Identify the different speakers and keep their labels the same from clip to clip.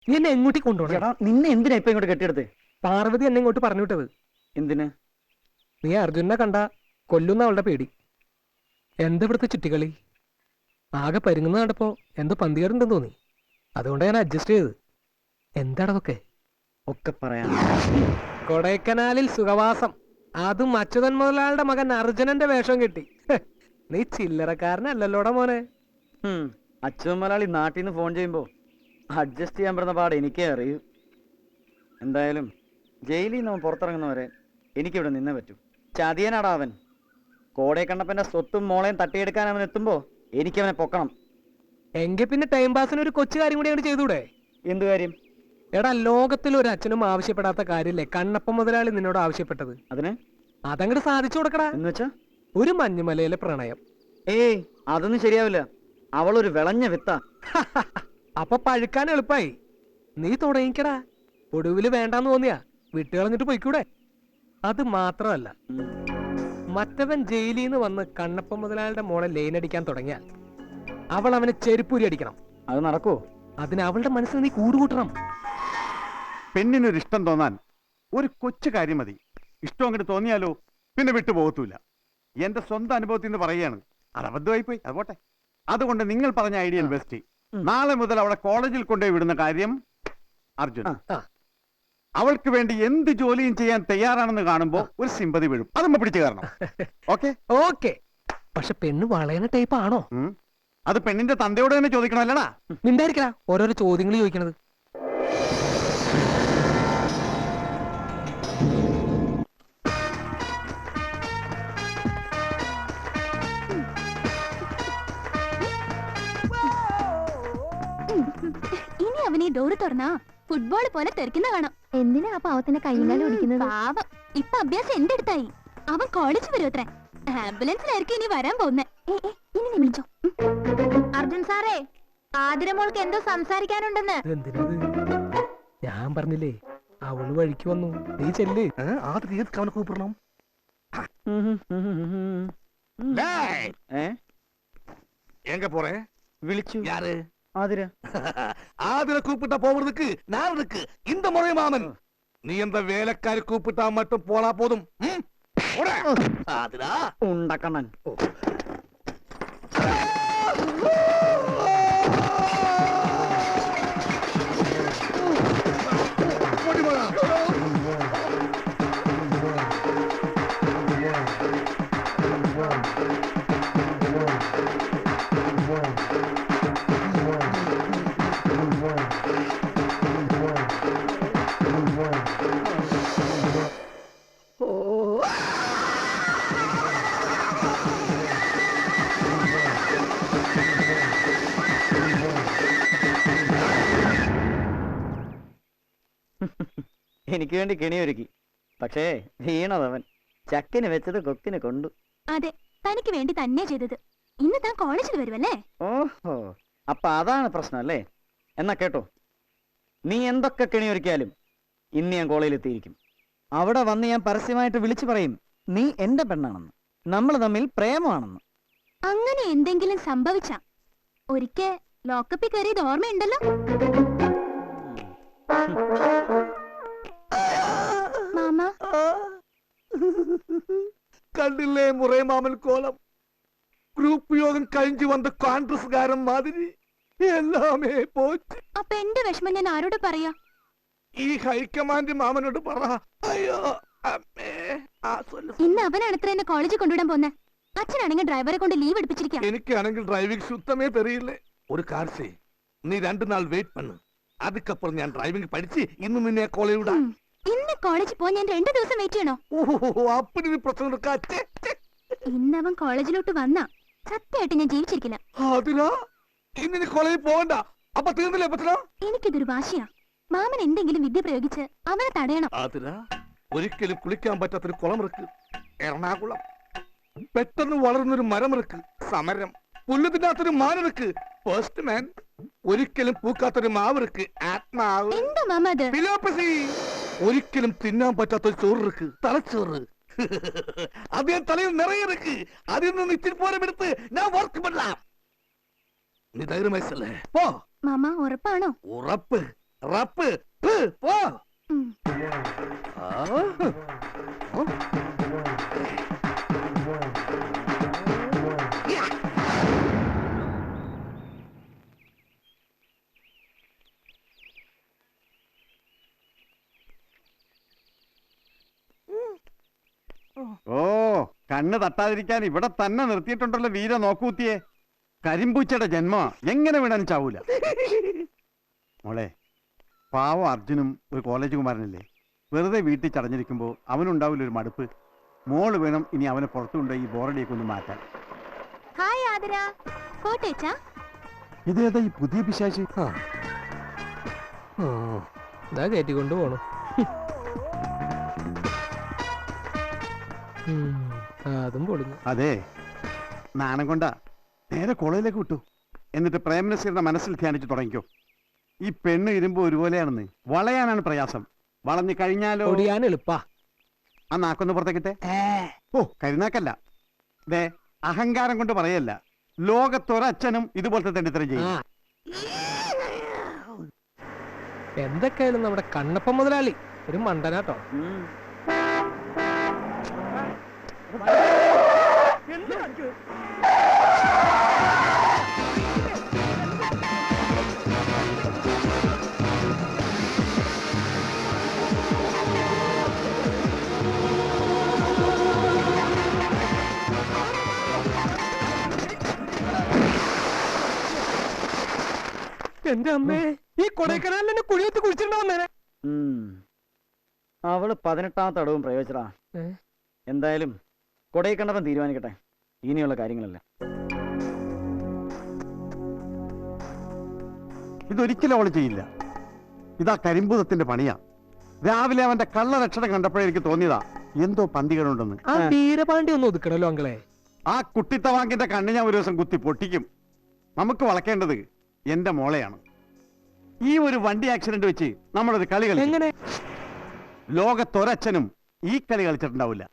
Speaker 1: നീ എന്നെ എങ്ങോട്ട് കൊണ്ടുപോകണം?
Speaker 2: നിന്നെ എന്തിനാ ഇപ്പൊ ഇങ്ങോട്ട് കെട്ടിയെടുത്ത്?
Speaker 1: പാർവതി എന്നെ ഇങ്ങോട്ട് പറഞ്ഞു വിട്ടത്.
Speaker 2: എന്തിന്?
Speaker 1: നീ അർജുനെ കണ്ട കൊല്ലുന്ന അവളുടെ പേടി. എന്താ ഇവിടുത്തെ ചുറ്റിക്കളി? ആകെ പരുങ്ങുന്ന കണ്ടപ്പോ എന്തോ പന്തികേടുണ്ടെന്ന് തോന്നി. അതുകൊണ്ട് ഞാൻ അഡ്ജസ്റ്റ് ചെയ്ത്. എന്താണതൊക്കെ?
Speaker 2: ഒക്കെ പറയാം.
Speaker 1: കൊടൈക്കനാലിൽ സുഖവാസം, അതും അച്യുതൻ മുതലാളുടെ മകൻ അർജുനന്റെ വേഷം കെട്ടി. നീ ചില്ലറക്കാരനല്ലല്ലോടാ മോനെ.
Speaker 2: അച്ഛൻ മലയാളി നാട്ടിൽ നിന്ന് ഫോൺ ചെയ്യുമ്പോ അഡ്ജസ്റ്റ് ചെയ്യാൻ പറ്റുന്ന പാട് എനിക്കേ അറിയൂ. എന്തായാലും ജയിലിൽ നിന്ന് അവൻ പുറത്തിറങ്ങുന്നവരെ എനിക്കിവിടെ നിന്നേ പറ്റൂ. ചതിയനാടാ അവൻ. കോടയെ കണ്ടപ്പന്റെ സ്വത്തും മോളെയും തട്ടിയെടുക്കാൻ അവൻ എത്തുമ്പോ എനിക്കവനെ പൊക്കണം.
Speaker 1: എങ്കിൽ പിന്നെ ടൈം പാസിന് ഒരു കൊച്ചു കാര്യം കൂടി അങ്ങോട്ട് ചെയ്തൂടെ?
Speaker 2: എന്ത് കാര്യം?
Speaker 1: എടാ, ലോകത്തിൽ ഒരു അച്ഛനും ആവശ്യപ്പെടാത്ത കാര്യല്ലേ കണ്ണപ്പ മുതലാളി നിന്നോട് ആവശ്യപ്പെട്ടത്?
Speaker 2: അതിന്
Speaker 1: അതങ്ങോട്ട് സാധിച്ചു കൊടുക്കടാ.
Speaker 2: എന്ന് വെച്ചാ
Speaker 1: ഒരു മഞ്ഞുമലയിലെ പ്രണയം.
Speaker 2: ഏയ്, അതൊന്നും ശരിയാവില്ല. അവളൊരു വിളഞ്ഞ വിത്താ.
Speaker 1: അപ്പൊ പഴുക്കാൻ എളുപ്പായി. നീ തുടങ്ങിക്കടാ. ഒടുവില് വേണ്ടാന്ന് തോന്നിയാ വിട്ടുകളഞ്ഞിട്ട് പോയിക്കൂടെ? അത് മാത്രമല്ല, മറ്റവൻ ജയിലിൽ നിന്ന് വന്ന് കണ്ണപ്പ മുതലാളിയുടെ മോളെ ലൈനടിക്കാൻ തുടങ്ങിയാൽ അവൾ അവനെ ചെരുപ്പൂരി അടിക്കണം.
Speaker 2: അത് നടക്കോ?
Speaker 1: അതിന് അവളുടെ മനസ്സിൽ നീ കൂടുകൂട്ടണം.
Speaker 3: പെണ്ണിനൊരു ഇഷ്ടം തോന്നാൻ ഒരു കൊച്ചു കാര്യം മതി. ഇഷ്ടം അങ്ങോട്ട് തോന്നിയാലോ പിന്നെ വിട്ടുപോകത്തൂല. എന്റെ സ്വന്തം അനുഭവത്തിൽ നിന്ന് പറയുകയാണ്. അത് അബദ്ധമായി പോയി, അതുപോട്ടെ. അതുകൊണ്ട് നിങ്ങൾ പറഞ്ഞ ഐഡിയ ബെസ്റ്റ്. നാളെ മുതൽ അവളെ കോളേജിൽ കൊണ്ടുപോയി വിടുന്ന കാര്യം അർജുൻ. അവൾക്ക് വേണ്ടി എന്ത് ജോലിയും ചെയ്യാൻ തയ്യാറാണെന്ന് കാണുമ്പോ ഒരു സിമ്പതി വീഴും. അതുമ്പോ പിടിച്ചു കാരണം. Okay
Speaker 1: okay. പക്ഷെ പെണ്ണ് വളയണ ടൈപ്പ് ആണോ?
Speaker 3: അത് പെണ്ണിന്റെ തന്തയോട് തന്നെ ചോദിക്കണമല്ലടാ.
Speaker 1: മിണ്ടായിരിക്കടാ, ഓരോരോ ചോദ്യങ്ങൾ ചോദിക്കണത്.
Speaker 4: ഇനി അവനെ ഡോറ് തുറന്നാ ഫുട്ബോൾ പോലെ തെറിക്കുന്ന കാണാം. എന്തിനാ ആ പാവത്തിന്റെ കൈകാലം ഓടിക്കുന്നത്? പാവം, ഇപ്പൊ അഭ്യാസം എന്റെ അടുത്തായി. അവൻ കോളേജ് വരും അത്രേ. ആംബുലൻസിലായിരിക്കും ഇനി വരാൻ പോകുന്നേ. ഇനി നീ വിളിച്ചോ. അർജുൻ സാറേ, ആതിരമോൾക്ക് എന്തോ സംസാരിക്കാനുണ്ടെന്ന്.
Speaker 1: ഞാൻ പറഞ്ഞില്ലേ, അവള് വഴിക്ക് വന്നു. നീ ചെല്ല്.
Speaker 3: കൂപ്പിടണം. എങ്ക പോറേ?
Speaker 2: വിളിച്ചു.
Speaker 3: யாரு?
Speaker 2: ആതിര.
Speaker 3: ஆதிர கூப்பிட்டா போவதுக்கு நான் இருக்கு. இந்த முறை மாமன் நீ எந்த வேலைக்காரி கூப்பிட்டா மட்டும் போனா போதும். ஆதிரா
Speaker 2: ഉണ്ടക്കണ്ണൻ. എനിക്ക് വേണ്ടി കെണിയൊരുക്കി. പക്ഷേ വീണതവൻ. ചക്കിന് വെച്ചത് കൊക്കിന് കൊണ്ടു.
Speaker 4: അതെ, തനിക്ക് വേണ്ടി തന്നെ ചെയ്തത്. ഇന്ന് താൻ കോളേജിൽ വരുമല്ലേ?
Speaker 2: ഓഹോ, അപ്പൊ അതാണ് പ്രശ്നം അല്ലേ? എന്നാ കേട്ടോ, നീ എന്തൊക്കെ കെണിയൊരുക്കിയാലും ഇന്ന് ഞാൻ കോളേജിൽ എത്തിയിരിക്കും. അവിടെ വന്ന് ഞാൻ പരസ്യമായിട്ട് വിളിച്ചു പറയും നീ എന്റെ പെണ്ണാണെന്ന്, നമ്മൾ തമ്മിൽ പ്രേമമാണെന്ന്.
Speaker 4: അങ്ങനെ എന്തെങ്കിലും സംഭവിച്ച ഒരിക്കൽ ലോക്കപ്പിൽ കയറിയത് ഓർമ്മയുണ്ടല്ലോ? മാമ
Speaker 3: കണ്ടില്ലേ മുറേ മാമൻ കോലം? ഗ്രൂപ്പ് യോഗം കഴിഞ്ഞു വന്ന കോൺഗ്രസ്സുകാരൻ മാതിരി എല്ലാമേ പോച്ച്.
Speaker 4: അപ്പൊ എന്റെ വിഷമം ഞാൻ ആരോട് പറയാ?
Speaker 3: ഈ ഹൈക്കമാൻഡ് മാമനോട് പറ. അയ്യോ അമ്മേ.
Speaker 4: ഇന്ന് അവനാണത്ര എന്നെ കോളേജിൽ കൊണ്ടുവിടാൻ പോന്നെ. അച്ഛനാണെങ്കിൽ ഡ്രൈവറെ കൊണ്ട് ലീവ് എടുപ്പിച്ചിരിക്കാം.
Speaker 3: എനിക്കാണെങ്കിൽ ഡ്രൈവിംഗ് സുത്തമേ തെരിയില്ലേ. ഒരു കാർ ചെയ്, നീ 2 നാൾ വെയിറ്റ് പണ്ണു. அதுக்கப்புறம் ഞാൻ ഡ്രൈവിംഗ് പഠിച്ച് ഇന്ന് നിന്നെ കോളേജ് വിടാം.
Speaker 4: ഇന്ന് കോളേജിൽ പോയി ഞാൻ 2 ദിവസം വെയിറ്റ് ചെയ്യണോ?
Speaker 3: ഓഹോ, അപ്പനൊരു പ്രശ്നം എടുക്കാറ്റേ.
Speaker 4: ഇന്ന് അവൻ കോളേജിലോട്ട് വന്നാ സത്യമായിട്ട് ഞാൻ ജീവിച്ചിരിക്കില്ല.
Speaker 3: അതിനാ ഇന്ന് നീ കോളേജിൽ പോകണ്ട. അപ്പൊ തീർന്നില്ലേ പറ്റില്ല?
Speaker 4: എനിക്കിതൊരു വാശിയാ. മാമൻ എന്തെങ്കിലും വിദ്യ പ്രയോഗിച്ച് അവനെ തടയണം.
Speaker 3: അതിനാ ഒരിക്കലും കുളിക്കാൻ പറ്റാത്തൊരു കുളമിറക്ക് എറണാകുളം. പെട്ടെന്ന് വളർന്നൊരു മരമിറക്ക് സമരം. പുല്ല് തിന്നാത്തൊരു മാനിറക്ക് ഫസ്റ്റ് മാൻ. ഒരിക്കലും പൂക്കാത്തൊരു മാവിറക്ക് ആത്മാവ്.
Speaker 4: എന്താ മാമ അത്?
Speaker 3: ഫിലോപ്പസി. ഒരിക്കലും തിന്നാൻ പറ്റാത്തൊരു ചോറിറക്ക് തലച്ചോറ്. അത് തലയിൽ നിറയിറക്ക്. അതിൽ നിന്ന് ഇച്ചിരി പോരം എടുത്ത് ഞാൻ വർക്ക് പണ്ണാം. നീ ധൈര്യമായില്ലേ? പോ
Speaker 4: മാമ, ഉറപ്പാണോ?
Speaker 3: ഉറപ്പ്.
Speaker 5: റപ്പ് പ്പ്, പോ.
Speaker 4: ഉം.
Speaker 5: ആ. യാ.
Speaker 3: ഓ കണ്ണ് തട്ടാതിരിക്കാൻ ഇവിടെ തന്നെ നിർത്തിയിട്ടുണ്ടല്ലോ വീര നോക്കൂത്തിയെ. കരിമ്പൂച്ചയുടെ ജന്മ എങ്ങനെ വീണാനും ചാവൂല. മോളെ പാവം അർജുനും ഒരു കോളേജ് കുമാരനല്ലേ, വെറുതെ വീട്ടിൽ ചടഞ്ഞിരിക്കുമ്പോ അവനുണ്ടാവില്ല ഒരു മടുപ്പ്. മോള് വേണം ഇനി അവനെ പുറത്തു കൊണ്ടുപോയി ഈ ബോറടിയൊക്കെ ഒന്ന് മാറ്റാൻ.
Speaker 4: ഹായ് ആതിര. കോട്ടേച്ചാ?
Speaker 3: ഇതേതാ ഈ പുതിയ പിശാച്?
Speaker 1: ഇതാ കയറ്റിക്കൊണ്ട് പോണു. അതും പൊളിഞ്ഞു.
Speaker 3: അതെ, നാണം കൊണ്ടാ നേരെ കോളേജിലേക്ക് വിട്ടു. എന്നിട്ട് പ്രേംനസീറിന്റെ മനസ്സിൽ ധ്യാനിച്ചു തുടങ്ങിക്കോ. ഈ പെണ്ണ് ഇരുമ്പോ ഒരുപോലെയാണെന്ന്. വളയാനാണ് പ്രയാസം, വളഞ്ഞു കഴിഞ്ഞാലോ.
Speaker 1: ഒടിയാൻ എളുപ്പാ.
Speaker 3: ആ നാക്കൊന്ന് പുറത്തേക്കിട്ടെ. ഓ കരിനാക്കല്ല, ദേ അഹങ്കാരം കൊണ്ട് പറയല്ല. ലോകത്തൊരച്ഛനും ഇതുപോലത്തെ തെണ്ടിത്തരം
Speaker 1: ആ.
Speaker 3: ചെയ്യും.
Speaker 1: എന്തൊക്കെയായാലും നമ്മുടെ കണ്ണപ്പ മുതലാളി ഒരു മണ്ടനാട്ടോ.
Speaker 2: ഉം.
Speaker 1: എന്റെ അമ്മേ, ഈ കൊടൈക്കനാലിൽ എന്നെ കുഴിയത്ത് കുഴിച്ചിട്ടുണ്ടാവുന്നേനെ.
Speaker 2: ഉം. അവള് 18ാമത്തെ അടവും പ്രയോജനടാ.
Speaker 1: ഏ?
Speaker 2: എന്തായാലും കൊടൈക്കണ്ടവൻ തീരുമാനിക്കട്ടെ ഇനിയുള്ള കാര്യങ്ങളെല്ലാം.
Speaker 3: ഇതൊരിക്കലും അവള് ചെയ്യില്ല. ഇതാ കരിമ്പൂതത്തിന്റെ പണിയാ. രാവിലെ അവന്റെ കള്ളലക്ഷണം കണ്ടപ്പോഴേ എനിക്ക് തോന്നിയതാ എന്തോ പന്തികളുണ്ടെന്ന്.
Speaker 1: ആ വീരപാണ്ഡ്യ ഒന്ന് ഒതുക്കണല്ലോ അങ്കളെ.
Speaker 3: ആ കുട്ടിത്തവാങ്കിന്റെ കണ്ണ് ഞാൻ ഒരു ദിവസം കുത്തി പൊട്ടിക്കും. നമുക്ക് വളക്കേണ്ടത് എന്റെ മോളെയാണ്. ഈ ഒരു വണ്ടി ആക്സിഡന്റ് വെച്ച് നമ്മളൊരു കളി കളി.
Speaker 1: എങ്ങനെ?
Speaker 3: ലോകത്തൊരച്ഛനും ഈ കളി കളിച്ചിട്ടുണ്ടാവില്ല.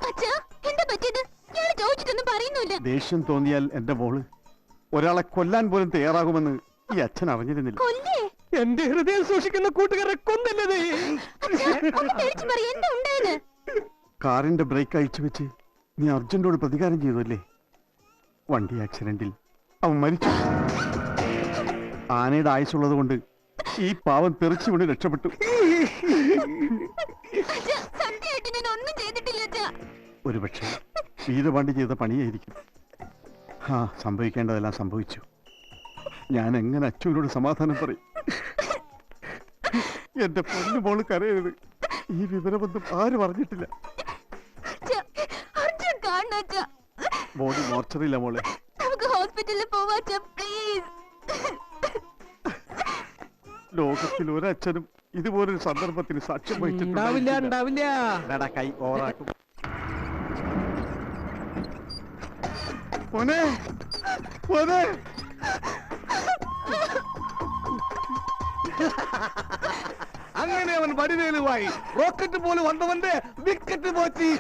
Speaker 4: അച്ഛാ, എന്താ പറ്റിയത്? ഇയാള് ചോദിച്ചിട്ടൊന്നും പറയുന്നില്ല.
Speaker 3: ദേഷ്യം തോന്നിയാൽ എന്റെ മോള് ഒരാളെ കൊല്ലാൻ പോലും തയ്യാറാകുമെന്ന് ഈ അച്ഛൻ അറിഞ്ഞിരുന്നില്ല.
Speaker 4: കൊല്ലേ?
Speaker 1: എന്റെ ഹൃദയം സൂക്ഷിക്കുന്ന കൂട്ടുകാരെ കൊന്നല്ലേ.
Speaker 4: അച്ഛാ, ഒന്ന് തെളിച്ച് പറയ്, എന്താ ഉണ്ടായത്?
Speaker 3: കാറിന്റെ ബ്രേക്ക് അഴിച്ചു വെച്ച് നീ അർജുനോട് പ്രതികാരം ചെയ്തല്ലേ. വണ്ടി ആക്സിഡന്റിൽ അവൻ മരിച്ചു. ആനയുടെ ആയുസുള്ളത് കൊണ്ട് ഈ പാവം തെറിച്ചു വീണ് രക്ഷപ്പെട്ടു.
Speaker 4: അച്ഛാ, സത്യമായിട്ട് ഞാൻ ഒന്നും ചെയ്തിട്ടില്ല അച്ഛാ.
Speaker 3: ഒരുപക്ഷെ വീരപാണ്ഡ്യ ചെയ്ത പണിയായിരിക്കും. ആ സംഭവിക്കേണ്ടതെല്ലാം സംഭവിച്ചു. ഞാൻ എങ്ങനെ അച്ഛനോട് സമാധാനം പറയും? എന്റെ പൊന്നു മോള് കരയരുത്. ഈ വിവരമൊന്നും ആരും അറിഞ്ഞിട്ടില്ല.
Speaker 4: അച്ഛാ, അർജുൻ കാണണം അച്ഛാ.
Speaker 3: ബോഡി മോർച്ചറിയില്ല മോളെ.
Speaker 4: നമുക്ക് ഹോസ്പിറ്റലിൽ പോവാ അച്ഛാ, പ്ലീസ്.
Speaker 3: ലോകത്തിൽ ഒരച്ഛനും ഇതുപോലൊരു സന്ദർഭത്തിന് സാക്ഷ്യം
Speaker 1: ഉണ്ടാവില്ല, ഉണ്ടാവില്ല.
Speaker 3: വഹിച്ചിട്ടുണ്ടാവില്ല. കൈ ഓവറാക്കും. മോനെ, മോനെ.
Speaker 5: അങ്ങനെ അവൻ വടിവേലുവായി. റോക്കറ്റ് പോലും വന്നവന്റെ വിക്കറ്റ് പോച്ചി.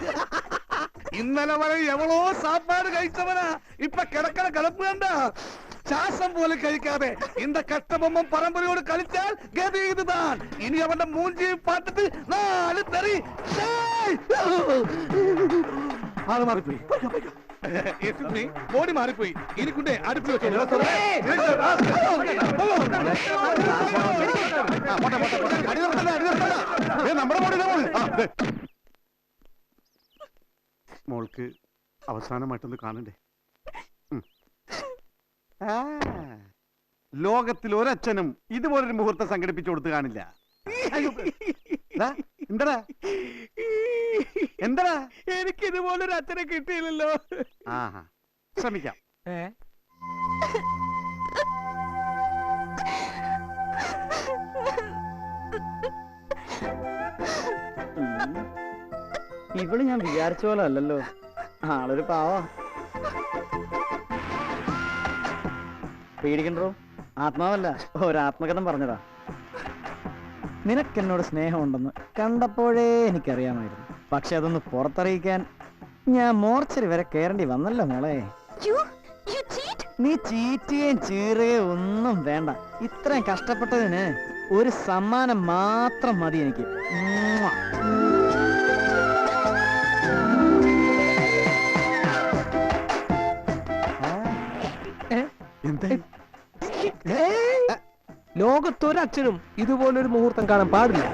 Speaker 5: ഇന്നലെ വരെ എവളോ സാപ്പാട് കഴിച്ചവനാ ഇപ്പൊ കിടക്കണ കിടപ്പ് കണ്ട. ശ്വാസം പോലും കഴിക്കാതെ இந்த കട്ടബൊമ്മൻ പരമ്പരയോട് കളിച്ചാൽ ഗതി ഇതുതാൻ. ഇനി അവന്റെ മൂഞ്ചിയും പാട്ടിട്ട് 4 തെറി. അത് മാറിപ്പോയി. ബോഡി മാറിപ്പോയി. ഇനിക്കുണ്ടേ അടുത്ത് വെച്ചോ.
Speaker 3: നമ്മുടെ മോള്. മോൾക്ക് അവസാനമായിട്ടൊന്ന് കാണണ്ടേ? ലോകത്തിൽ ഒരച്ഛനും ഇതുപോലൊരു മുഹൂർത്തം സംഘടിപ്പിച്ചു കൊടുത്ത് കാണില്ല. എന്താടാ എന്താടാ?
Speaker 1: എനിക്ക് ഇതുപോലൊരു അച്ഛനെ കിട്ടിയില്ലല്ലോ.
Speaker 3: ആഹാ, ശ്രമിക്കാം.
Speaker 2: ഇവള് ഞാൻ വിചാരിച്ച പോലെ അല്ലല്ലോ. ആളൊരു പാവാ. പേടിക്കണ്ടോ? ആത്മാവല്ല, ഒരാത്മകഥം പറഞ്ഞതാ. നിനക്കെന്നോട് സ്നേഹമുണ്ടെന്ന് കണ്ടപ്പോഴേ എനിക്കറിയാമായിരുന്നു. പക്ഷെ അതൊന്ന് പുറത്തറിയിക്കാൻ ഞാൻ മോർച്ചറി വരെ കയറേണ്ടി വന്നല്ലോ മോളെ. നീ ചീറ്റുകയും ചീറുകയും ഒന്നും വേണ്ട. ഇത്രയും കഷ്ടപ്പെട്ടതിന് ഒരു സമ്മാനം മാത്രം മതി എനിക്ക്. ഉമ്മുവ.
Speaker 3: എന്താ
Speaker 1: ലോകത്തൊരച്ഛനും ഇതുപോലൊരു മുഹൂർത്തം കാണാൻ പാടില്ല.